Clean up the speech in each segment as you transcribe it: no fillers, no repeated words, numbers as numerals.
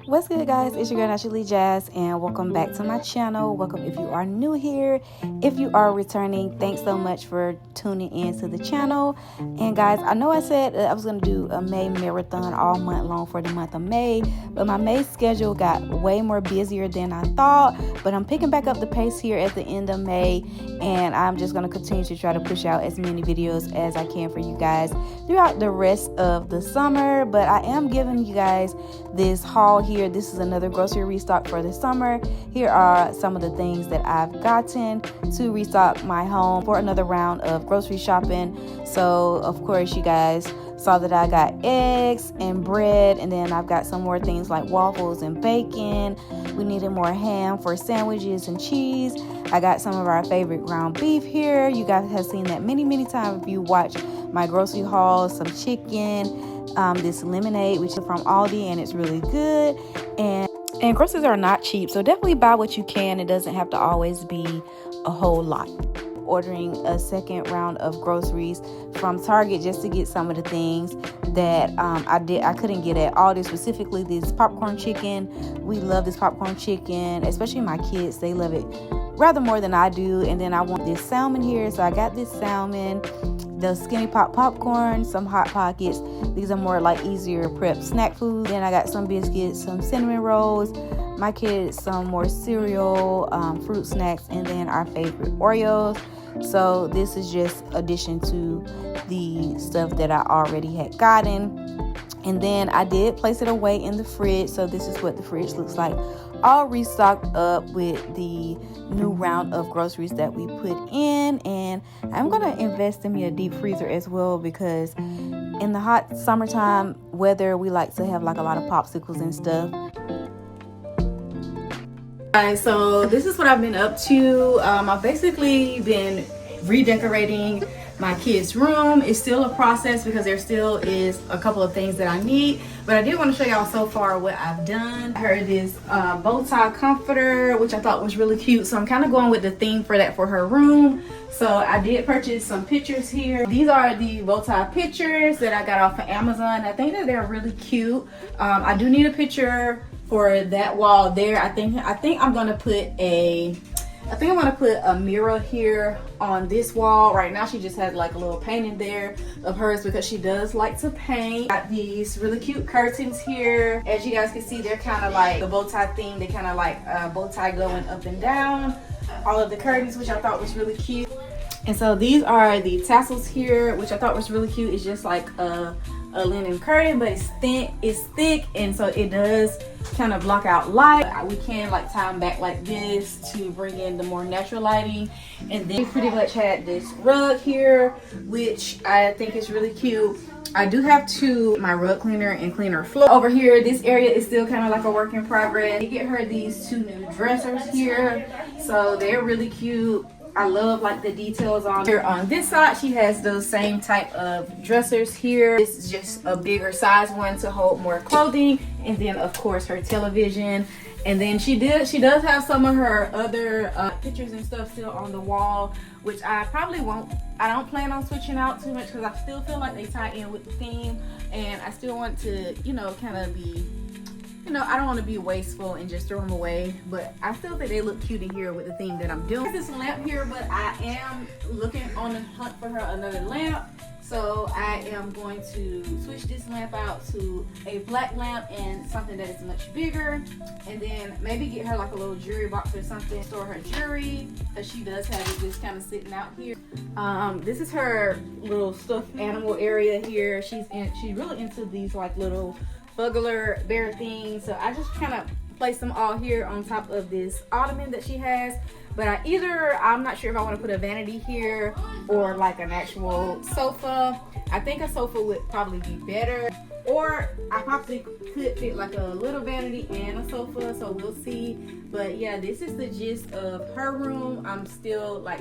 What's good, guys? It's your girl Naturally Jazz, and welcome back to my channel. Welcome if you are new here. If you are returning, thanks so much for tuning in to the channel. And guys, I know I said I was going to do a May marathon all month long for the month of May, but my May schedule got way more busier than I thought. But I'm picking back up the pace here at the end of May, and I'm just going to continue to try to push out as many videos as I can for you guys throughout the rest of the summer. But I am giving you guys this haul here. This is another grocery restock for the summer. Here are some of the things that I've gotten to restock my home for another round of grocery shopping. So of course you guys saw that I got eggs and bread, and then I've got some more things like waffles and bacon. We needed more ham for sandwiches and cheese. I got some of our favorite ground beef here. You guys have seen that many times if you watch my grocery haul. Some chicken, this lemonade, which is from Aldi, and it's really good. And groceries are not cheap, so definitely buy what you can. It doesn't have to always be a whole lot. Ordering a second round of groceries from Target just to get some of the things that I couldn't get at Aldi, specifically this popcorn chicken. We love this popcorn chicken, especially my kids. They love it rather more than I do. And then I want this salmon here, so I got this salmon, the Skinny Pop popcorn, some Hot Pockets. These are more like easier prep snack food. Then I got some biscuits, some cinnamon rolls, my kids some more cereal, fruit snacks, and then our favorite Oreos. So this is just addition to the stuff that I already had gotten. And then I did place it away in the fridge, so this is what the fridge looks like, all restocked up with the new round of groceries that we put in. And I'm gonna invest in me a deep freezer as well, because in the hot summertime weather we like to have like a lot of popsicles and stuff. Alright, so this is what I've been up to. I've basically been redecorating my kids' room. It's still a process because there still is a couple of things that I need, but I did want to show y'all so far what I've done. I heard this bow tie comforter, which I thought was really cute, so I'm kind of going with the theme for that for her room. So I did purchase some pictures here. These are the bow tie pictures that I got off of Amazon. I think that they're really cute. I do need a picture for that wall there. I think I'm gonna put a mirror here on this wall. Right now she just has like a little painting there of hers because she does like to paint. Got these really cute curtains here. As you guys can see, they're kind of like the bow tie theme. They kind of like bow tie going up and down. All of the curtains, which I thought was really cute. And so these are the tassels here, which I thought was really cute. It's just like a linen curtain, but it's thick, and so it does kind of block out light. We can like tie them back like this to bring in the more natural lighting. And then we pretty much had this rug here, which I think is really cute. I do have my rug cleaner and cleaner floor over here. This area is still kind of like a work in progress. We get her these two new dressers here, so they're really cute. I love like the details on here. On this side she has those same type of dressers here. This is just a bigger size one to hold more clothing, and then of course her television. And then she does have some of her other pictures and stuff still on the wall, which I probably won't. I don't plan on switching out too much because I still feel like they tie in with the theme, and I still want to, kind of be, I don't want to be wasteful and just throw them away, but I still think they look cute in here with the theme that I'm doing. There's this lamp here, but I am looking on the hunt for her another lamp. So I am going to switch this lamp out to a black lamp and something that is much bigger. And then maybe get her like a little jewelry box or something, store her jewelry, because she does have it just kind of sitting out here. This is her little stuffed animal area here. She's really into these like little bugler bear things, so I just kind of place them all here on top of this ottoman that she has. But I'm not sure if I want to put a vanity here or like an actual sofa. I think a sofa would probably be better, or I probably could fit like a little vanity and a sofa, so we'll see. But yeah, this is the gist of her room. I'm still like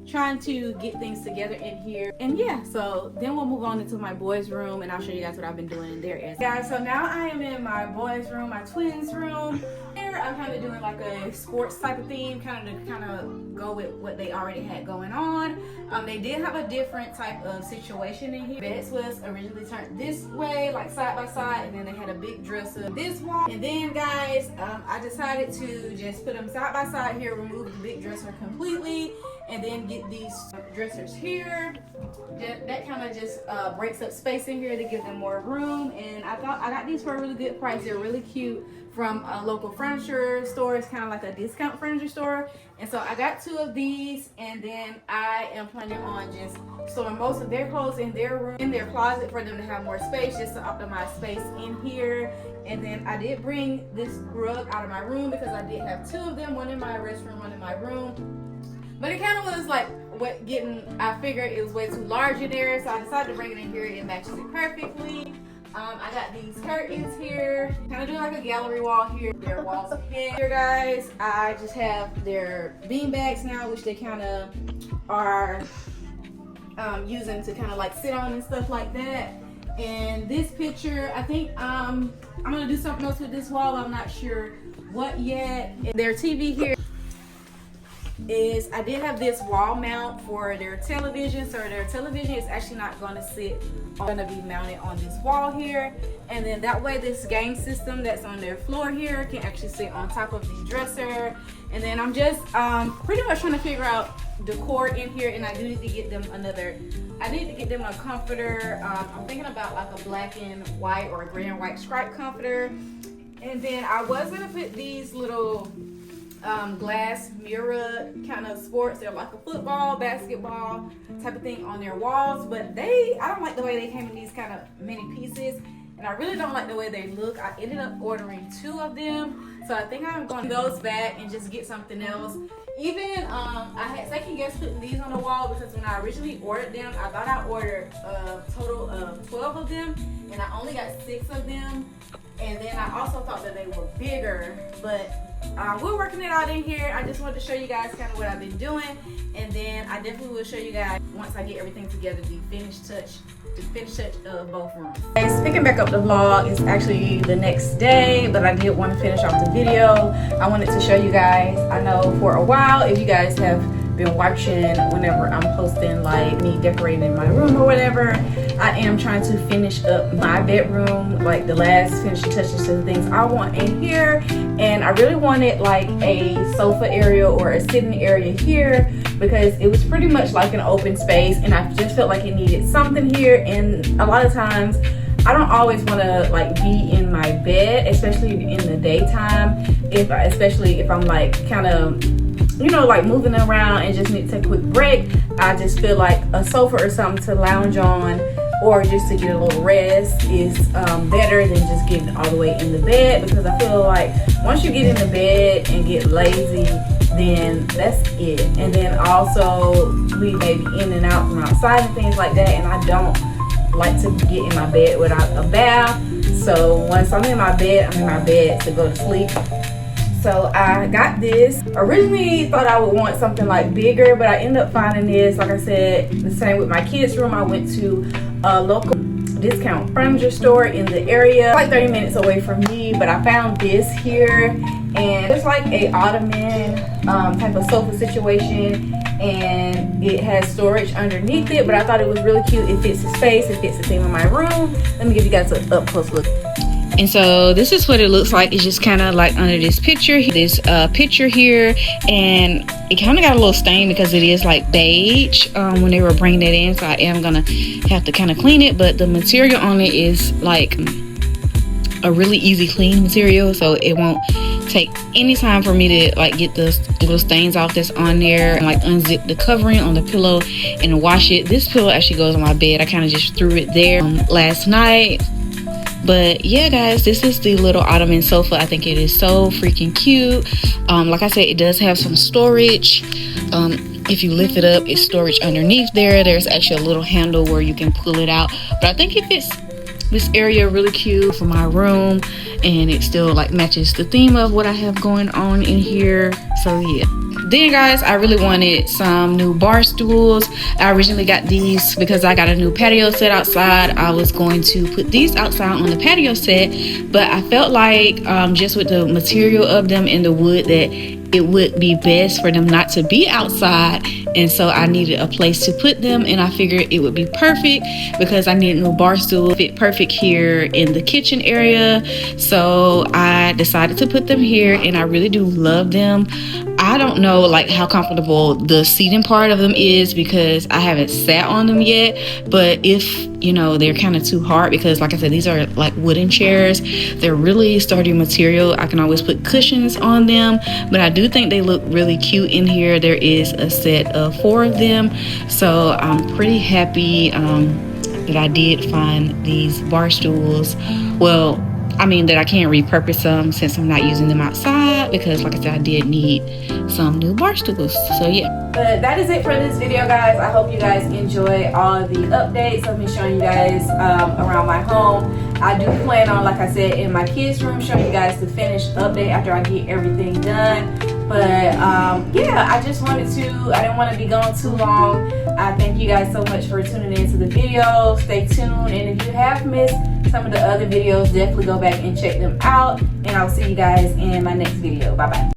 trying to get things together in here. And yeah, so then we'll move on into my boys' room, and I'll show you guys what I've been doing in there. Guys, so now I am in my boys' room, my twins' room. Here I'm kind of doing like a sports type of theme, kind of go with what they already had going on. They did have a different type of situation in here. Beds was originally turned this way, like side by side, and then they had a big dresser this wall. And then guys, I decided to just put them side by side here, remove the big dresser completely, and then get these dressers here. That kind of just breaks up space in here to give them more room. And I thought I got these for a really good price. They're really cute, from a local furniture store. It's kind of like a discount furniture store. And so I got 2 of these, and then I am planning on just storing most of their clothes in their room, in their closet, for them to have more space, just to optimize space in here. And then I did bring this rug out of my room because I did have 2 of them, one in my restroom, one in my room. But it kind of was like I figured it was way too large in there, so I decided to bring it in here. It matches it perfectly. I got these curtains here, kind of do like a gallery wall here. Their walls ahead here, guys. I just have their bean bags now, which they kind of are using to kind of like sit on and stuff like that. And this picture, I think I'm gonna do something else with this wall. I'm not sure what yet. Their TV here is, I did have this wall mount for their television, so their television is actually not going to sit, going to be mounted on this wall here. And then that way this game system that's on their floor here can actually sit on top of the dresser. And then I'm just pretty much trying to figure out decor in here, and I do need to get them a comforter. I'm thinking about like a black and white or a gray and white stripe comforter. And then I was going to put these little glass mirror kind of sports. They're like a football, basketball type of thing on their walls, but I don't like the way they came in these kind of mini pieces, and I really don't like the way they look. I ended up ordering 2 of them, so I think I'm going to those back and just get something else. Even I had second guess putting these on the wall, because when I originally ordered them, I thought I ordered a total of 12 of them, and I only got 6 of them. And then I also thought that they were bigger, but we're working it out in here. I just wanted to show you guys kind of what I've been doing, and then I definitely will show you guys once I get everything together, the finished touch of both rooms. Guys, picking back up the vlog, is actually the next day, but I did want to finish off the video. I wanted to show you guys. I know for a while, if you guys have been watching, whenever I'm posting like me decorating my room or whatever, I am trying to finish up my bedroom, like the last finishing touches to the things I want in here. And I really wanted like a sofa area or a sitting area here, because it was pretty much like an open space, and I just felt like it needed something here. And a lot of times I don't always want to like be in my bed, especially in the daytime, especially if I'm like kind of, you know, like moving around and just need to take a quick break. I just feel like a sofa or something to lounge on, or just to get a little rest, is better than just getting all the way in the bed, because I feel like once you get in the bed and get lazy, then that's it. And then also we may be in and out from outside and things like that, and I don't like to get in my bed without a bath. So once I'm in my bed, I'm in my bed to go to sleep. So I got this. Originally thought I would want something like bigger, but I ended up finding this. Like I said, the same with my kids' room. I went to a local discount furniture store in the area, like 30 minutes away from me, but I found this here, and it's like a ottoman type of sofa situation, and it has storage underneath it. But I thought it was really cute. It fits the space, it fits the theme of my room. Let me give you guys an up close look. And so this is what it looks like. It's just kind of like under this picture here, and it kind of got a little stain because it is like beige when they were bringing it in, so I am gonna have to kind of clean it. But the material on it is like a really easy clean material, so it won't take any time for me to like get the little stains off that's on there, and like unzip the covering on the pillow and wash it. This pillow actually goes on my bed. I kind of just threw it there last night. But yeah, guys, this is the little ottoman sofa. I think it is so freaking cute. Like I said, it does have some storage. If you lift it up, it's storage underneath there. There's actually a little handle where you can pull it out. But I think it fits this area really cute for my room, and it still like matches the theme of what I have going on in here. So yeah. Then guys, I really wanted some new bar stools. I originally got these because I got a new patio set outside. I was going to put these outside on the patio set, but I felt like just with the material of them and the wood that it would be best for them not to be outside, and so I needed a place to put them, and I figured it would be perfect because I need a new bar stool fit perfect here in the kitchen area. So I decided to put them here, and I really do love them. I don't know like how comfortable the seating part of them is because I haven't sat on them yet, but if you know they're kind of too hard, because like I said, these are like wooden chairs, they're really sturdy material. I can always put cushions on them, but I do think they look really cute in here. There is a set of 4 of them, so I'm pretty happy that I did find these bar stools. Well, I mean that I can repurpose them since I'm not using them outside, because like I said, I did need some new bar stools. So yeah. But that is it for this video, guys. I hope you guys enjoy all the updates of me showing you guys around my home. I do plan on, like I said, in my kids' room, showing you guys the finished update after I get everything done. But yeah, I just wanted to, I didn't want to be gone too long. I thank you guys so much for tuning into the video. Stay tuned, and if you have missed some of the other videos, definitely go back and check them out, and I'll see you guys in my next video. Bye bye.